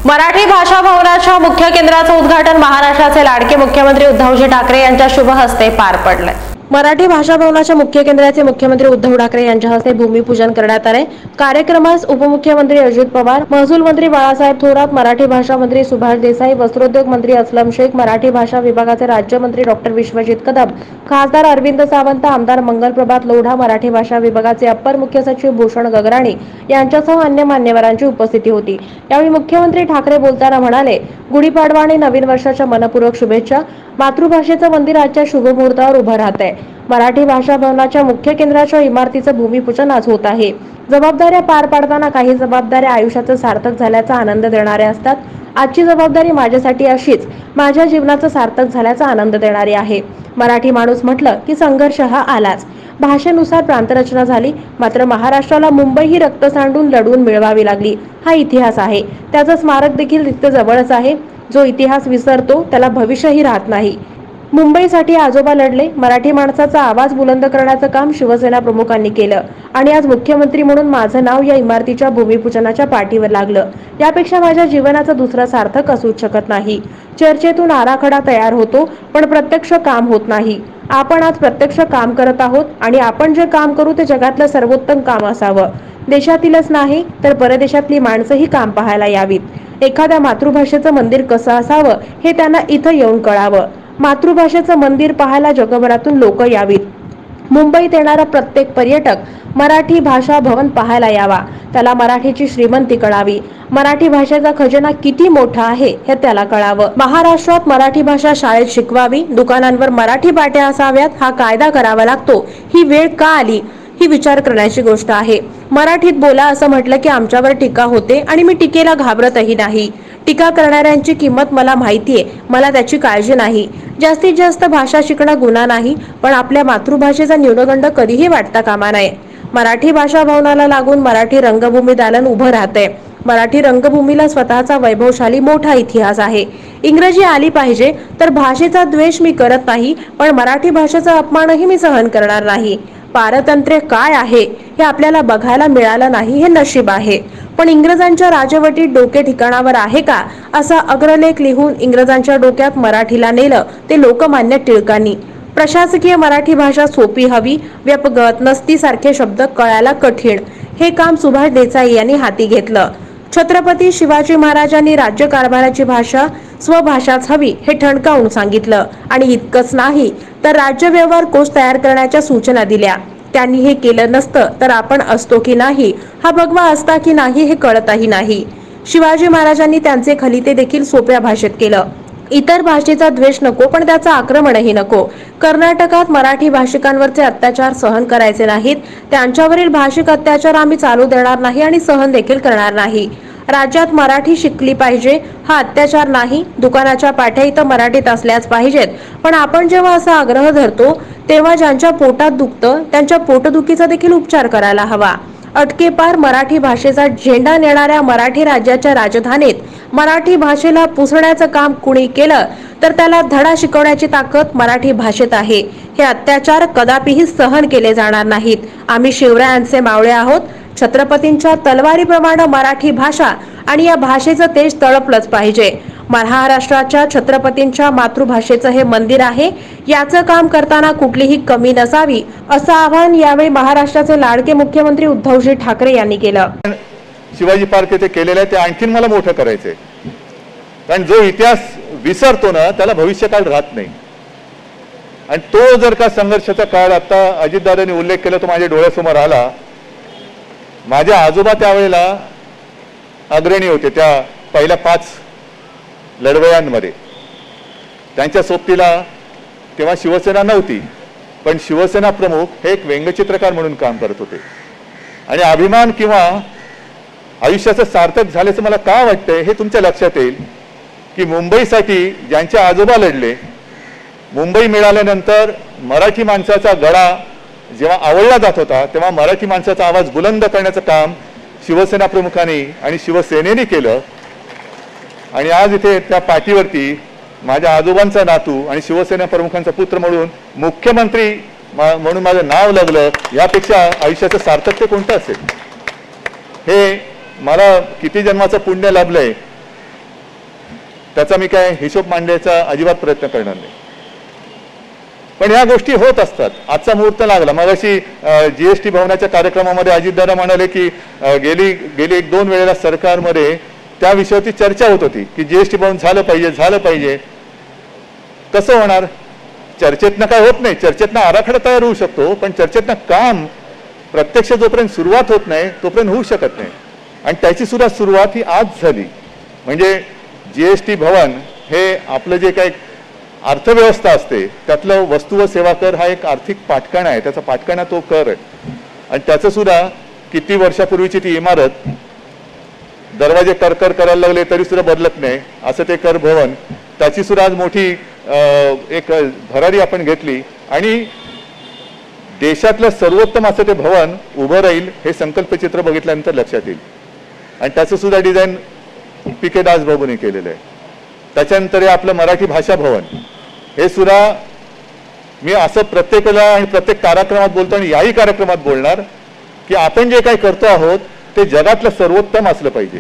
मराठी भाषा भवनाच्या मुख्य केंद्राचं उद्घाटन महाराष्ट्राचे लाडके मुख्यमंत्री उद्धवजी ठाकरे यांच्या शुभ हस्ते पार पडले। मराठी भाषा भवनाच्या मुख्य केंद्राचे मुख्यमंत्री उद्धव ठाकरे यांच्या हस्ते भूमिपूजन करण्यात आले। कार्यक्रमास उपमुख्यमंत्री अजित पवार, महसूल मंत्री बाळासाहेब थोरात, मराठी भाषा मंत्री सुभाष देसाई, वस्त्रोद्योग मंत्री अस्लम शेख, मराठी भाषा विभागाचे राज्यमंत्री डॉ. विश्वजित कदम, खासदार अरविंद सावंत, आमदार मंगलप्रभात लोढा, मराठी भाषा विभागाचे अप्पर मुख्य सचिव भूषण गगराणी यांच्यासह अन्य मान्यवरांची उपस्थिती होती। यावेळी मुख्यमंत्री ठाकरे बोलताना म्हणाले, गुढीपाडवा आणि नवीन वर्षाच्या मनपूर्वक शुभेच्छा। मातृभाषेचं मंदिर आजच्या शुभ मुहूर्तावर उभं राहतंय। मराठी भाषा भवनाच्या मुख्य केंद्राच्या इमारतीचं भूमिपूजन आज होत आहे। जबाबदाऱ्या पार पाडताना काही जबाबदाऱ्या आयुष्याचं सार्थक झाल्याचा आनंद देणाऱ्या असतात। आजची जबाबदारी माझ्यासाठी अशीच माझ्या जीवनाचं सार्थक झाल्याचा आनंद देणारी आहे। मराठी माणूस म्हटलं की संघर्ष हा आलाच। भाषेनुसार प्रांतरचना झाली, मात्र महाराष्ट्राला मुंबई ही रक्त सांडून लढवून मिळवावी लागली। हा इतिहास आहे, त्याचं स्मारक देखील रिक्त जवळच आहे। जो इतिहास विसरतो त्याला भविष्यही राहत नाही। मुंबईसाठी आजोबा लढले, मराठी माणसाचा आवाज बुलंद करण्याचं काम शिवसेना प्रमुखांनी केलं आणि आज मुख्यमंत्री म्हणून माझं नाव या इमारतीच्या भूमिपूजनाच्या पाठीवर लागलं। यापेक्षा माझ्या जीवनाचं दुसरं सार्थक असूच शकत नाही। चर्चेतून आराखडा तयार होतो, पण प्रत्यक्ष काम होत नाही। आपण आज प्रत्यक्ष काम करत आहोत आणि आपण जे काम करू ते जगातलं सर्वोत्तम काम असावं। देशातीलच नाही तर परदेशातली माणसंही काम पाहायला यावीत। एखाद्या मातृभाषेचं मंदिर कसं असावं हे त्यांना इथं येऊन कळावं। मातृभाषेचं मंदिर पाहायला जगभरातून लोक यावीत। मुंबईत येणारा प्रत्येक पर्यटक मराठी भाषा भवन पाहायला यावा, त्याला मराठीची श्रीमंती कळावी, मराठी भाषेचा खजिना किती मोठा आहे हे त्याला कळावं। महाराष्ट्रात मराठी भाषा शाळेत शिकवावी, दुकानांवर मराठी पाट्या असाव्यात, हा कायदा करावा लागतो। ही वेळ का आली ही विचार करण्याची गोष्ट आहे। मराठीत बोला असं म्हटलं की आमच्यावर टीका होते आणि मी टीकेला घाबरतही नाही। टीका करणाऱ्यांची किंमत मला माहितीये, मला त्याची काळजी नाही। जास्तीत जास्त भाषा शिकणं गुन्हा नाही, पण आपल्या मातृभाषेचा न्यूनगंड कधीही वाटता कामा नये। मराठी भाषा भवनाला लागून मराठी रंगभूमी दालन उभं राहतंय। मराठी रंगभूमीला स्वतःचा वैभवशाली मोठा इतिहास आहे। इंग्रजी आली पाहिजे तर भाषेचा द्वेष मी करत नाही, पण मराठी भाषेचा अपमानही मी सहन करणार नाही। पारतंत्र्य काय आहे हे आपल्याला बघायला मिळालं नाही हे नशीब आहे, पण इंग्रजांच्या राजवटीत डोके ठिकाणावर आहे का असा अग्रलेख लिहून इंग्रजांच्या डोक्यात मराठीला नेलं ते लोकमान्य टिळकांनी। प्रशासकीय मराठी भाषा सोपी हवी, व्यपगत नसती सारखे शब्द कळायला कठीण, हे काम सुभाष देसाई यांनी हाती घेतलं। छत्रपती शिवाजी महाराजांनी राज्यकारभाराची भाषा स्वभाषाच हवी हे ठणकावून सांगितलं आणि इतकंच नाही तर राज्य व्यवहार कोश तयार करण्याच्या सूचना दिल्या। त्यांनी हे केलं नसतं तर आपण असतो की नाही, हा भगवा असता की नाही हे कळतही नाही। शिवाजी महाराजांनी त्यांचे खलिते देखील सोप्या भाषेत केलं। इतर भाषेचा द्वेष नको, पण त्याचं आक्रमणही नको। कर्नाटकात मराठी भाषिकांवरचे अत्याचार सहन करायचे नाहीत, त्यांच्यावरील भाषिक अत्याचार आम्ही चालू देणार नाही आणि सहन देखील करणार नाही। राज्यात मराठी शिकली पाहिजे हा अत्याचार नाही, दुकानाच्या पाट्या इथं मराठीत असल्याच पाहिजेत, पण आपण जेव्हा असा आग्रह धरतो तेव्हा ज्यांच्या पोटात दुखतं त्यांच्या पोटदुखीचा देखील उपचार करायला हवा। अटकेपार मराठी भाषेचा झेंडा नेणाऱ्या मराठी राज्याच्या राजधानीत मराठी भाषेला पुसण्याचं काम कुणी केलं तर त्याला धडा शिकवण्याची ताकद मराठी भाषेत आहे। हे अत्याचार कदापिही सहन केले जाणार नाहीत। आम्ही शिवरायांचे मावळे आहोत। छत्रपतींच्या तलवारीप्रमाणे मराठी भाषा आणि या भाषेचं तेज तळपलंच पाहिजे। महाराष्ट्राच्या छत्रपतींच्या मातृभाषेचं हे मंदिर आहे, याचं काम करताना कुठलीही कमी नसावी असं आवाहन यावेळी महाराष्ट्राचे लाडके मुख्यमंत्री उद्धवजी ठाकरे यांनी केलं। शिवाजी पार्क येथे केलेलं आहे ते आणखीन मला मोठं करायचंय, कारण जो इतिहास विसरतो ना त्याला भविष्यकाळ राहत नाही। आणि तो जर का संघर्षाचा काळ आता अजितदादांनी उल्लेख केला तो माझ्या डोळ्यासमोर आला। माझे आजोबा त्यावेळेला अग्रणी होते त्या पहिल्या 5 लढवयांमध्ये। त्यांच्या सोबतीला तेव्हा शिवसेना नव्हती, पण शिवसेना प्रमुख हे एक व्यंगचित्रकार म्हणून काम करत होते। आणि अभिमान किंवा आयुष्याचं सार्थक झाल्याचं मला का वाटतंय हे तुमच्या लक्षात येईल की मुंबईसाठी ज्यांचे आजोबा लढले, मुंबई मिळाल्यानंतर मराठी माणसाचा गळा जेव्हा आवळला जात होता तेव्हा मराठी माणसाचा आवाज बुलंद करण्याचं काम शिवसेना प्रमुखांनी आणि शिवसेनेने केलं। आणि आज इथे त्या पाठीवरती माझ्या आजोबांचा नातू आणि शिवसेना प्रमुखांचा पुत्र म्हणून मुख्यमंत्री म्हणून माझं नाव लागलं, यापेक्षा आयुष्याचं सार्थक्य कोणतं असेल? हे मला किती जन्माचं पुण्य लाभलंय त्याचा मी काय हिशोब मांडण्याचा अजिबात प्रयत्न करणार नाही. पण ह्या गोष्टी होत असतात. आजचा मुहूर्त लागला. मग अशी जीएसटी भवनाच्या कार्यक्रमामध्ये अजितदादा म्हणाले की गेली 1-2 वेळेला सरकारमध्ये त्या विषयावरती चर्चा होत होती की जीएसटी भवन झालं पाहिजे. कसं होणार? चर्चेतनं काय होत नाही. चर्चेतनं आराखडा तयार होऊ शकतो, पण चर्चेतनं काम प्रत्यक्ष जोपर्यंत सुरुवात होत नाही तोपर्यंत होऊ शकत नाही. आणि त्याची सुद्धा सुरुवात ही आज झाली. म्हणजे जीएसटी भवन हे आपलं जे काही अर्थव्यवस्था असते त्यातलं वस्तू व सेवा कर हा एक आर्थिक पाठकाणा आहे. त्याचा पाठकाणा तो कर आहे. आणि त्याचं सुद्धा किती वर्षापूर्वीची ती इमारत दरवाजे करकर करायला लागले तरी सुद्धा बदलत नाही असं ते कर भवन, त्याची सुद्धा आज मोठी एक भरारी आपण घेतली आणि देशातलं सर्वोत्तम असं ते भवन उभं राहील हे संकल्पचित्र बघितल्यानंतर लक्षात येईल. आणि त्याचं सुद्धा डिझाईन PK दास बाबूंनी केलेलं आहे. त्याच्यानंतर हे आपलं मराठी भाषा भवन हे सुद्धा मी असं प्रत्येकाला आणि प्रत्येक कार्यक्रमात बोलतो आणि याही कार्यक्रमात बोलणार की आपण जे काही करतो आहोत ते जगातलं सर्वोत्तम असलं पाहिजे.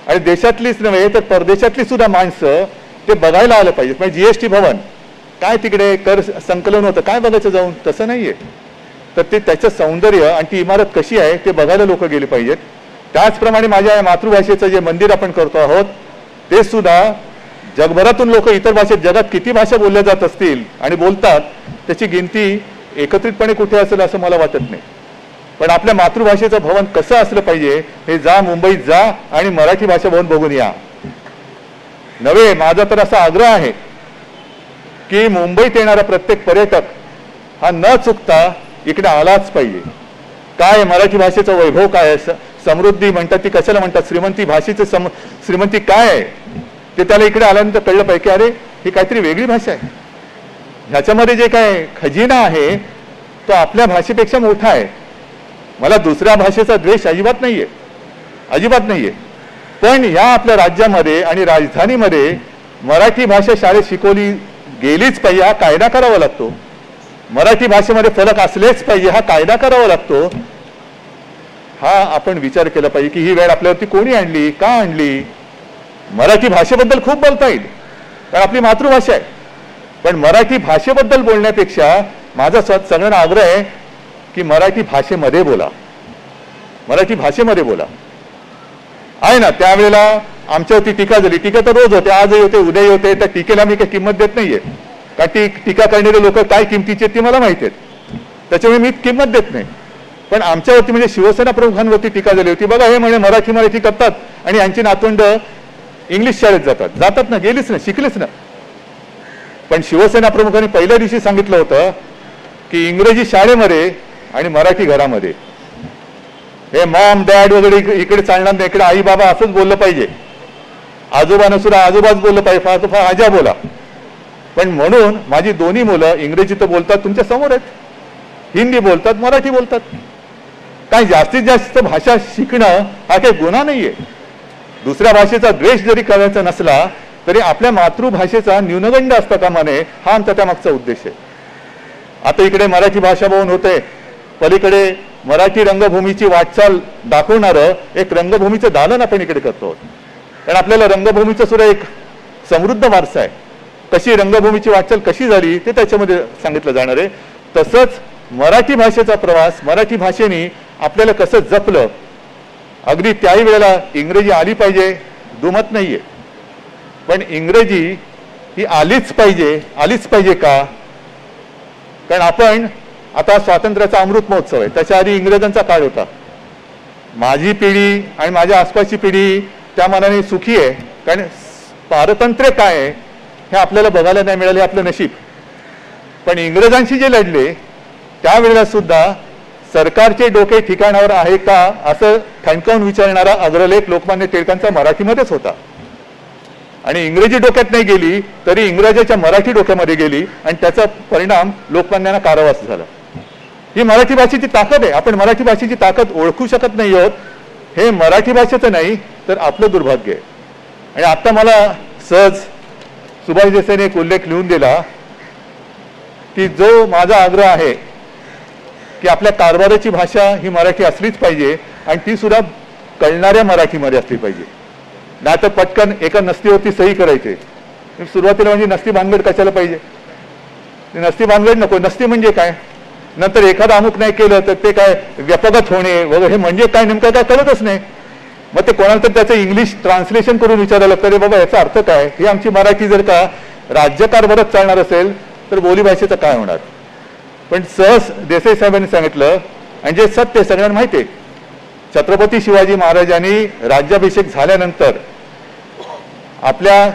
आणि देशातलीच नव्हे तर परदेशातली सुद्धा माणसं ते बघायला आलं पाहिजे. म्हणजे जीएसटी भवन काय तिकडे कर संकलन होतं काय बघायचं जाऊन? तसं नाहीये. तर ते त्याचं सौंदर्य आणि ती इमारत कशी आहे ते बघायला लोक गेले पाहिजेत. त्याचप्रमाणे माझ्या मातृभाषेचं जे मंदिर आपण करतो आहोत ते सुद्धा जगभरातून लोक इतर भाषेत जगात किती भाषा बोलल्या जात असतील आणि बोलतात त्याची गिनती एकत्रितपणे कुठे असेल असं मला वाटत नाही. पण आपल्या मातृभाषेचं भवन कसं असलं पाहिजे हे मुंबईत जा आणि मराठी भाषा भवन बघून या. नव्हे, माझा तर असा आग्रह आहे की मुंबईत येणारा प्रत्येक पर्यटक हा न चुकता इकडे आलाच पाहिजे. काय मराठी भाषेचं वैभव काय आहे, समृद्धी म्हणतात ती कशाला म्हणतात, श्रीमंती, भाषेची श्रीमंती काय आहे ते त्याला इकडे आल्यानंतर कळलं पाहिजे की अरे ही काहीतरी वेगळी भाषा आहे. ह्याच्यामध्ये जे काय खजिना आहे तो आपल्या भाषेपेक्षा मोठा आहे. मला दुसऱ्या भाषेचा द्वेष अजिबात नाहीये. पण या आपल्या राज्यामध्ये आणि राजधानीमध्ये मराठी भाषा शाळेत शिकवली गेलीच पाहिजे हा कायदा करावा लागतो. मराठी भाषेमध्ये फलक असलेच पाहिजे हा कायदा करावा लागतो. हा आपण विचार केला पाहिजे की ही वेळ आपल्यावरती कोणी आणली, का आणली. मराठी भाषेबद्दल खूप बोलता येईल कारण आपली मातृभाषा आहे. पण मराठी भाषेबद्दल बोलण्यापेक्षा माझा सगळ्यांना आग्रह आहे की मराठी भाषेमध्ये बोला. आहे ना, त्यावेळेला आमच्यावरती टीका झाली. टीका तर रोज होते, आजही होते, उद्याही होते. त्या टीकेला मी काही किंमत देत नाहीये कारण टीका करणारे लोक काय किमतीचे आहेत ती मला माहिती आहेत, त्याच्यामुळे मी किंमत देत नाही. पण आमच्यावरती म्हणजे शिवसेना प्रमुखांवरती टीका झाली होती. बघा हे म्हणे मराठी करतात आणि यांची नातवंड इंग्लिश शाळेत जातात ना, गेलीच ना, शिकलीच ना. पण शिवसेना प्रमुखांनी पहिल्या दिवशी सांगितलं होतं की इंग्रजी शाळेमध्ये आणि मराठी घरामध्ये हे मॉम डॅड वगैरे इकडे चालणार नाही, इकडे आई बाबा असंच बोललं पाहिजे. आजोबानं सुद्धा आजोबाच बोललं पाहिजे, फार आजा बोला. पण म्हणून माझी दोन्ही मुलं इंग्रजी तर बोलतात, तुमच्या समोर आहेत, हिंदी बोलतात, मराठी बोलतात. काय जास्तीत जास्त भाषा शिकणं हा काही गुन्हा नाहीये. दुसऱ्या भाषेचा द्वेष जरी करायचा नसला तरी आपल्या मातृभाषेचा न्यूनगंड असता कामा नये हा आमचा त्यामागचा उद्देश आहे. आता इकडे मराठी भाषा भवन होते, पलीकडे मराठी रंगभूमीची वाटचाल दाखवणारं एक रंगभूमीचं दालन आपण इकडे करतो. कारण आपल्याला रंगभूमीचं सुद्धा एक समृद्ध वारसा आहे. कशी रंगभूमीची वाटचाल कशी झाली ते त्याच्यामध्ये सांगितलं जाणार आहे. तसंच मराठी भाषेचा प्रवास, मराठी भाषेने आपल्याला कसं जपलं. अगदी त्याही वेळेला इंग्रजी आली पाहिजे दुमत नाहीये, पण इंग्रजी ही आलीच पाहिजे का? कारण आपण आता स्वातंत्र्याचा अमृत महोत्सव आहे, त्याच्या आधी इंग्रजांचा काळ होता. माझी पिढी आणि माझ्या आसपासची पिढी त्या मानाने सुखी आहे कारण पारतंत्र्य काय आहे हे आपल्याला बघायला नाही मिळाले, आपलं नशीब. पण इंग्रजांशी जे लढले त्यावेळेला सुद्धा सरकारचे डोके ठिकाणावर आहे का असं ठणकावून विचारणारा अग्रलेख लोकमान्य टिळकांचा मराठीमध्येच होता. आणि इंग्रजी डोक्यात नाही गेली तरी इंग्रजाच्या मराठी डोक्यामध्ये गेली आणि त्याचा परिणाम लोकमान्यांना कारावास झाला. ही मराठी भाषेची ताकद आहे. आपण मराठी भाषेची ताकद ओळखू शकत नाही आहोत. हे मराठी भाषेचं नाही तर आपलं दुर्भाग्य आहे. आणि आता मला सहज सुभाष देसाईने एक उल्लेख लिहून दिला की जो माझा आग्रह आहे की आपल्या कारभाराची भाषा ही मराठी असलीच पाहिजे आणि ती सुद्धा कळणाऱ्या मराठीमध्ये असली पाहिजे. नाही तर पटकन एका नसतीवरती सही करायचे. सुरुवातीला म्हणजे नसती भानगड कशाला पाहिजे? नसती भानगड नको. नसती म्हणजे काय? नंतर एखादं अमुक नाही केलं तर ते काय व्यपगत होणे वगैरे, हे म्हणजे काय नेमकं काय कळतच नाही. मग ते कोणाला तर त्याचं इंग्लिश ट्रान्सलेशन करून विचारायला लागतं, अरे बाबा याचा अर्थ काय? ही आमची मराठी जर का राज्यकारभारात चालणार असेल तर बोलीभाषेचं काय होणार? पण सहज देसाई साहेबांनी सांगितलं, आणि जे सत्य सगळ्यांना माहिती आहे, छत्रपती शिवाजी महाराजांनी राज्याभिषेक झाल्यानंतर आपल्या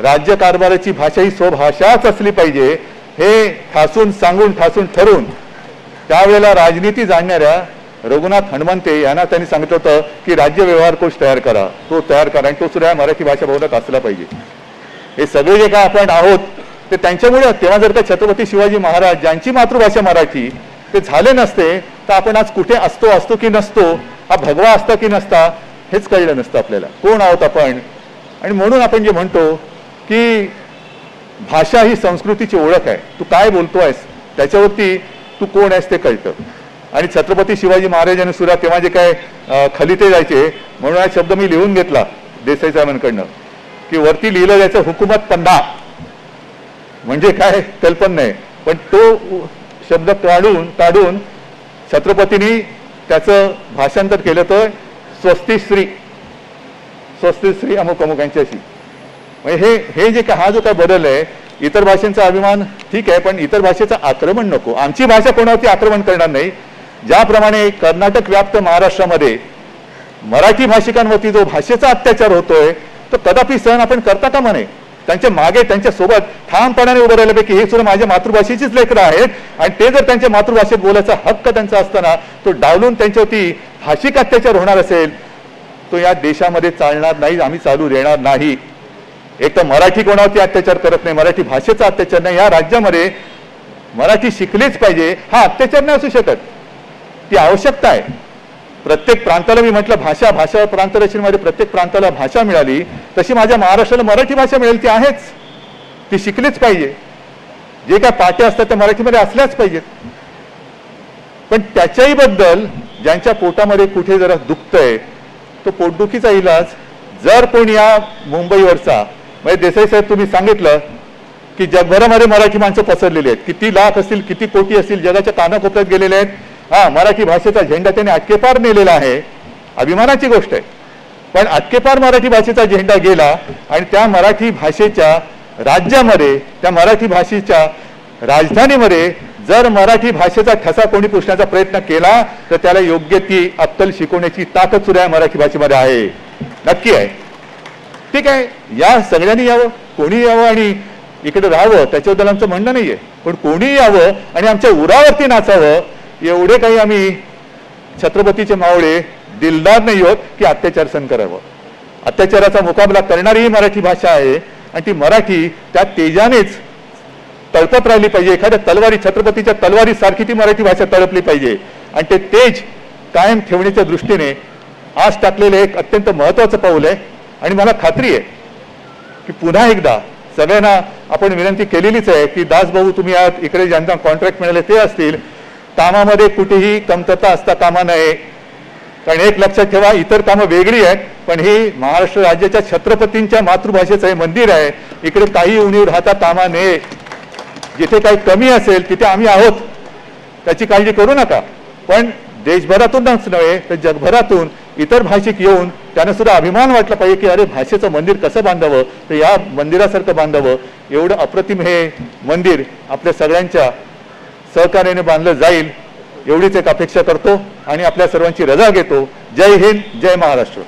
राज्यकारभाराची भाषा ही स्वभाषाच असली पाहिजे हे ठासून सांगून ठासून ठरवून त्यावेळेला राजनीती जाणणाऱ्या रघुनाथ हनुमंते यांना त्यांनी सांगितलं होतं की राज्य व्यवहार कोश तयार करा, तो तयार करा, आणि तो सुद्धा मराठी भाषा भवनात असला पाहिजे. हे सगळे जे काय आपण आहोत ते त्यांच्यामुळे. तेव्हा जर का छत्रपती शिवाजी महाराज ज्यांची मातृभाषा मराठी ते झाले नसते तर आपण आज कुठे असतो की नसतो, हा भगवा असता की नसता हेच कळलं नसतं आपल्याला, कोण आहोत आपण. आणि म्हणून आपण जे म्हणतो की भाषा ही संस्कृतीची ओळख आहे. तू काय बोलतोयस त्याच्यावरती तू कोण आहेस ते कळतं. आणि छत्रपती शिवाजी महाराजांनी सुद्धा तेव्हा जे काय खलिते जायचे, म्हणून हा शब्द मी लिहून घेतला देसाई साहेबांकडनं की वरती लिहिलं जायचं हुकूमत पंधा, म्हणजे काय कल्पना नाही. पण तो शब्द काढून छत्रपतींनी त्याचं भाषांतर केलं तर स्वस्ती श्री अमुक अमुक यांच्याशी. म्हणजे हे जे काय हा जो काय बदल आहे, इतर भाषांचा अभिमान ठीक आहे, पण इतर भाषेचं आक्रमण नको. आमची भाषा कोणावरती आक्रमण करणार नाही. ज्याप्रमाणे कर्नाटक व्याप्त महाराष्ट्रामध्ये मराठी भाषिकांवरती जो भाषेचा अत्याचार होतोय तो कदापि सहन आपण करता कामा नये. त्यांच्या मागे त्यांच्या सोबत ठामपणाने उभं राहिलं की हे सुद्धा माझ्या मातृभाषेचीच लेकरं आहेत, आणि ते जर त्यांच्या मातृभाषेत बोलायचा हक्क त्यांचा असताना तो डावलून त्यांच्यावरती भाषिक अत्याचार होणार असेल तो या देशामध्ये चालणार नाही, आम्ही चालू देणार नाही. एक तर मराठी कोणावरती अत्याचार करत नाही, मराठी भाषेचा अत्याचार नाही. या राज्यामध्ये मराठी शिकलीच पाहिजे, हा अत्याचार नाही असू शकत, ती आवश्यकता आहे. प्रत्येक प्रांताला मी म्हटलं भाषा प्रांतरचनेमध्ये प्रत्येक प्रांताला भाषा मिळाली, तशी माझ्या महाराष्ट्राला मराठी भाषा मिळेल, ती आहेच, ती शिकलीच पाहिजे. जे काय पाट्या असतात त्या मराठीमध्ये असल्याच पाहिजेत. पण त्याच्याही बद्दल ज्यांच्या पोटामध्ये कुठे जरा दुखतंय तो पोटदुखीचा इलाज जर कोण या मुंबईवरचा, म्हणजे देसाई साहेब तुम्ही सांगितलं की जगभरामध्ये मराठी माणसं पसरलेली आहेत, किती लाख असतील किती कोटी असतील, जगाच्या कानाकोपऱ्यात गेलेले आहेत. हा मराठी भाषेचा झेंडा त्याने अटकेपार नेलेला आहे, अभिमानाची गोष्ट आहे. पण अटकेपार मराठी भाषेचा झेंडा गेला आणि त्या मराठी भाषेच्या राज्यामध्ये, त्या मराठी भाषेच्या राजधानीमध्ये जर मराठी भाषेचा ठसा कोणी पुसण्याचा प्रयत्न केला तर त्याला योग्य ती अक्कल शिकवण्याची ताकद सुद्धा मराठी भाषेमध्ये आहे, नक्की आहे. ठीक आहे, या सगळ्यांनी यावं, कोणी यावं आणि इकडे राहावं त्याच्याबद्दल आमचं म्हणणं नाहीये, पण कोणी यावं आणि आमच्या उरावरती नाचावं एवढे काही आम्ही छत्रपतीचे मावळे दिलदार नाही होत की अत्याचार सहन करावं. अत्याचाराचा मुकाबला करणारी ही मराठी भाषा आहे आणि ती मराठी त्या तेजानेच तळपत राहिली पाहिजे. एखाद्या तलवारी, छत्रपतीच्या तलवारी सारखी ती मराठी भाषा तळपली पाहिजे आणि ते तेज कायम ठेवण्याच्या दृष्टीने आज टाकलेलं एक अत्यंत महत्वाचं पाऊल आहे. आणि मला खात्री आहे की पुन्हा एकदा सगळ्यांना आपण विनंती केलेलीच आहे की दासभाऊ तुम्ही आज इकडे ज्यांना कॉन्ट्रॅक्ट मिळाले ते असतील, कामामध्ये कुठेही कमतरता असता कामा नये. कारण एक लक्षात ठेवा, इतर कामं वेगळी आहेत, पण ही महाराष्ट्र राज्याच्या छत्रपतींच्या मातृभाषेचं हे मंदिर आहे, इकडे काही उणीव राहता कामा नये. जिथे काही कमी असेल तिथे आम्ही आहोत, त्याची काळजी करू नका. पण देशभरातूनच नव्हे तर जगभरातून इतर भाषिक येऊन त्यांना सुद्धा अभिमान वाटला पाहिजे की अरे भाषेचं मंदिर कसं बांधावं, तर या मंदिरासारखं बांधावं. एवढं अप्रतिम हे मंदिर आपल्या सगळ्यांच्या सहकार्याने बांधलं जाईल एवढीच एक अपेक्षा करतो आणि आपल्या सर्वांची रजा घेतो. जय हिंद, जय महाराष्ट्र.